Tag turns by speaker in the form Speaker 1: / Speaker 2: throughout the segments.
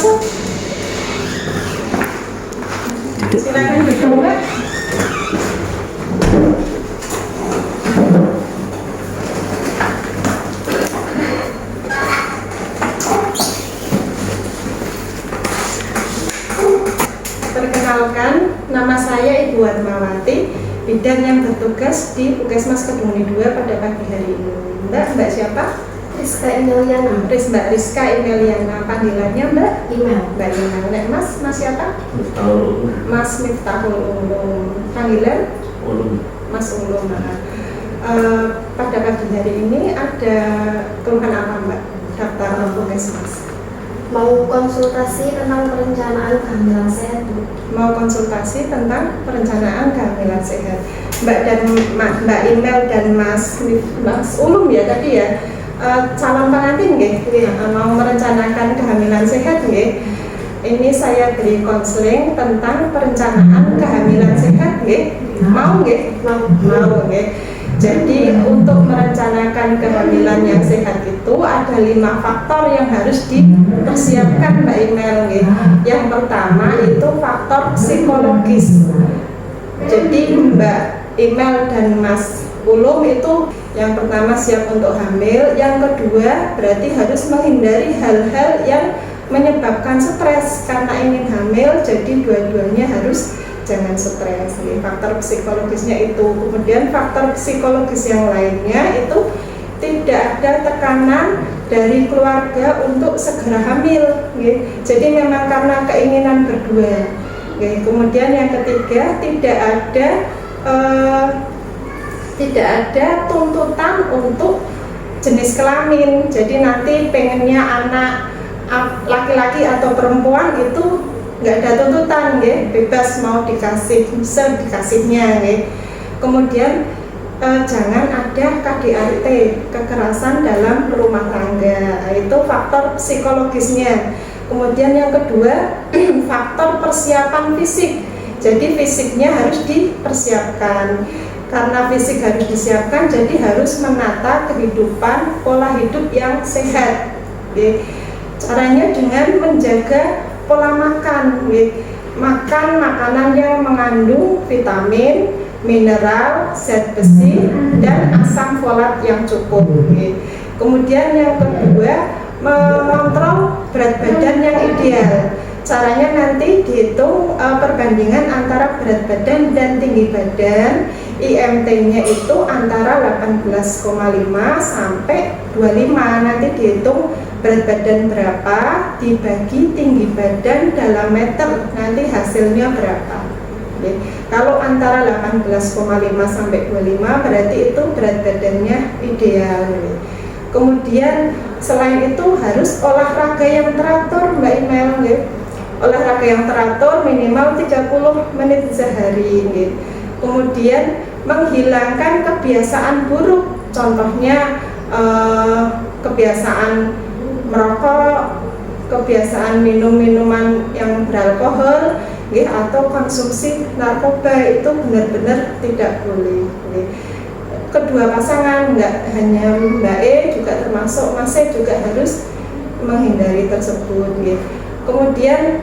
Speaker 1: masuk. Silakan duduk, Mbak. Perkenalkan, nama saya Ibu Warmawati, bidan yang bertugas di Puskesmas Kedunguni 2 pada pagi hari ini. Mbak siapa?
Speaker 2: Rizka Emeliana.
Speaker 1: Mbak Rizka Emeliana, panggilannya Mbak
Speaker 2: Imel.
Speaker 1: Mbak Imel. Nek Mas siapa?
Speaker 3: Miftahul.
Speaker 1: Mas Miftahul Ulum. Panggilan?
Speaker 3: Ulum.
Speaker 1: Mas Ulum. Pada pagi hari ini ada keluhan apa Mbak? Daftar Puskesmas.
Speaker 2: Mau konsultasi tentang perencanaan kehamilan sehat, Bu.
Speaker 1: Mau konsultasi tentang perencanaan kehamilan sehat. Mbak Imel dan Mas Ulum ya tadi ya. Calon pengantin nggih, mau merencanakan kehamilan sehat nggih. Ini saya beri konseling tentang perencanaan kehamilan sehat nggih. Mau nggih? Mau nggih. Jadi untuk merencanakan kehamilan yang sehat itu ada 5 faktor yang harus dipersiapkan Mbak Imel nggih. Yang pertama itu faktor psikologis. Jadi Mbak Imel dan Mas Ulum itu yang pertama siap untuk hamil, yang kedua berarti harus menghindari hal-hal yang menyebabkan stres karena ingin hamil, jadi dua-duanya harus jangan stres. Faktor psikologisnya itu. Kemudian faktor psikologis yang lainnya itu tidak ada tekanan dari keluarga untuk segera hamil. Jadi memang karena keinginan berdua. Kemudian yang ketiga tidak ada tuntutan untuk jenis kelamin. Jadi nanti pengennya anak laki-laki atau perempuan itu nggak ada tuntutan, bebas mau dikasih dikasihnya. Kemudian jangan ada KDRT, kekerasan dalam rumah tangga, itu faktor psikologisnya. Kemudian yang kedua faktor persiapan fisik. Jadi fisiknya harus dipersiapkan. Karena fisik harus disiapkan, jadi harus menata kehidupan pola hidup yang sehat. Caranya dengan menjaga pola makan, makan makanan yang mengandung vitamin, mineral, zat besi, dan asam folat yang cukup. Kemudian yang kedua, mengontrol berat badan yang ideal. Caranya nanti dihitung perbandingan antara berat badan dan tinggi badan. IMT-nya itu antara 18,5 sampai 25. Nanti dihitung berat badan berapa dibagi tinggi badan dalam meter, nanti hasilnya berapa. Kalau antara 18,5 sampai 25 berarti itu berat badannya ideal. Kemudian selain itu harus olahraga yang teratur Mbak Imel. Olahraga yang teratur minimal 30 menit sehari. Kemudian menghilangkan kebiasaan buruk, contohnya kebiasaan merokok, kebiasaan minum minuman yang beralkohol, atau konsumsi narkoba, itu benar-benar tidak boleh. Kedua pasangan, nggak hanya Mbak E, juga termasuk Mas E juga harus menghindari tersebut. Kemudian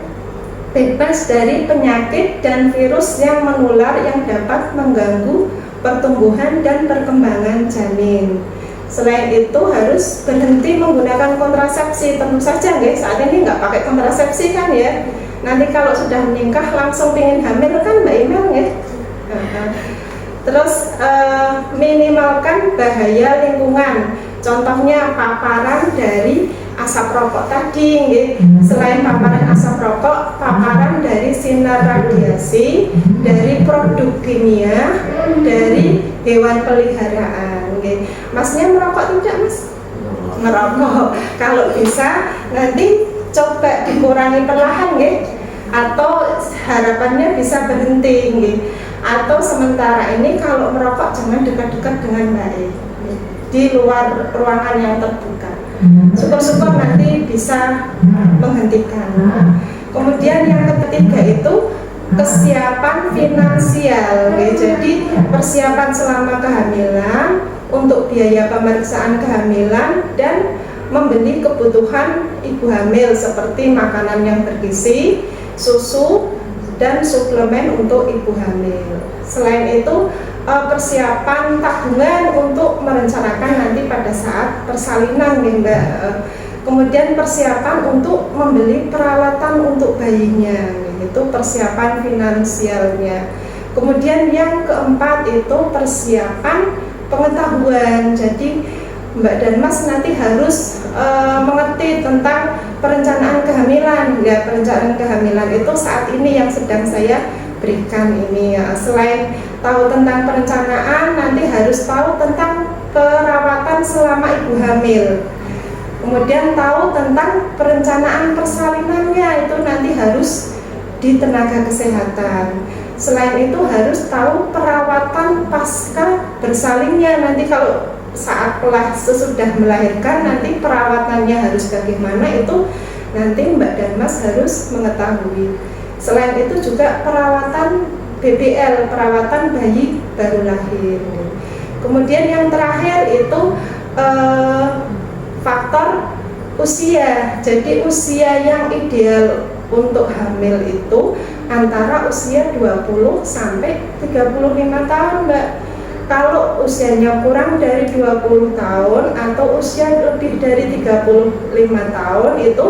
Speaker 1: bebas dari penyakit dan virus yang menular yang dapat mengganggu pertumbuhan dan perkembangan janin. Selain itu harus berhenti menggunakan kontrasepsi. Tentu saja saat ini nggak pakai kontrasepsi kan ya. Nanti kalau sudah menikah langsung ingin hamil kan Mbak Imel Terus minimalkan bahaya lingkungan. Contohnya paparan dari asap rokok tadi, selain paparan asap rokok, paparan dari sinar radiasi, dari produk kimia, dari hewan peliharaan. Masnya merokok tidak, Mas? Merokok. Kalau bisa nanti coba dikurangi perlahan, atau harapannya bisa berhenti. Atau sementara ini kalau merokok jangan dekat-dekat dengan Mbak E, di luar ruangan yang terbuka. Syukur-syukur nanti bisa menghentikan. Kemudian yang ketiga itu kesiapan finansial. Jadi persiapan selama kehamilan untuk biaya pemeriksaan kehamilan dan membeli kebutuhan ibu hamil seperti makanan yang bergizi, susu, dan suplemen untuk ibu hamil. Selain itu, persiapan tabungan untuk merencanakan nanti pada saat persalinan ya Mbak. Kemudian persiapan untuk membeli peralatan untuk bayinya, itu persiapan finansialnya. Kemudian yang keempat itu persiapan pengetahuan. Jadi Mbak dan Mas nanti harus mengerti tentang perencanaan kehamilan. Ya, perencanaan kehamilan itu saat ini yang sedang saya berikan ini ya. Selain tahu tentang perencanaan, nanti harus tahu tentang perawatan selama ibu hamil. Kemudian tahu tentang perencanaan persalinannya, itu nanti harus di tenaga kesehatan. Selain itu harus tahu perawatan pasca bersalinnya, nanti kalau saat sesudah melahirkan nanti perawatannya harus bagaimana, itu nanti Mbak dan Mas harus mengetahui. Selain itu juga perawatan BBL, perawatan bayi baru lahir. Kemudian yang terakhir itu faktor usia. Jadi usia yang ideal untuk hamil itu antara usia 20 sampai 35 tahun Mbak. Kalau usianya kurang dari 20 tahun atau usia lebih dari 35 tahun itu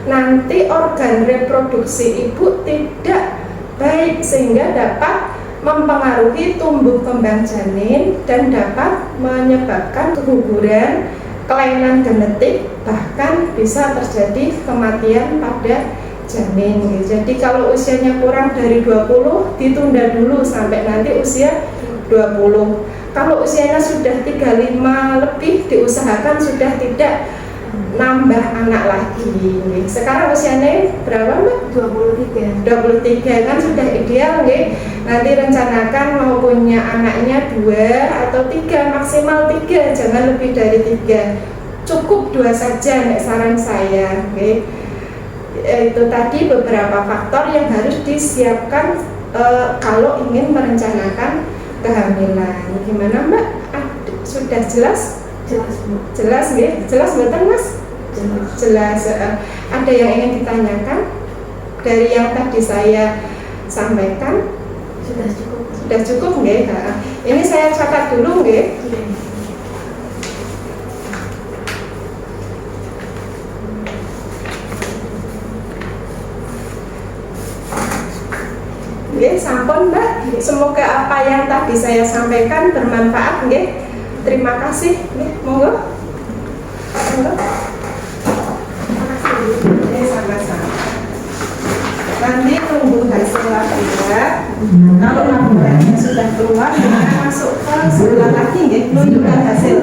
Speaker 1: nanti organ reproduksi ibu tidak baik sehingga dapat mempengaruhi tumbuh kembang janin dan dapat menyebabkan keguguran, kelainan genetik, bahkan bisa terjadi kematian pada janin. Jadi kalau usianya kurang dari 20 ditunda dulu sampai nanti usia 20. Kalau usianya sudah 35 lebih diusahakan sudah tidak nambah anak lagi. Sekarang usianya berapa Mbak? 23 kan sudah ideal nggih. Nanti rencanakan mau punya anaknya 2 atau 3, maksimal 3, jangan lebih dari 3. Cukup 2 saja nek saran saya nggih. Itu tadi beberapa faktor yang harus disiapkan kalau ingin merencanakan kehamilan. Gimana Mbak? Sudah jelas?
Speaker 2: Jelas Bu.
Speaker 1: Jelas nggih? Jelas betul Mas? Jelas. Ada yang ingin ditanyakan dari yang tadi saya sampaikan?
Speaker 2: Sudah cukup.
Speaker 1: Sudah cukup nggih? Ini saya catat dulu nggih. Nggih, sampun Mbak. Semoga apa yang tadi saya sampaikan bermanfaat nggih. Terima kasih. Nggih, monggo. Monggo. Sama-sama. Nanti tunggu hasil laboratorium. Kalau laboratoriumnya sudah keluar, kita masuk ke sebelah lagi nggih, menunjukkan hasil.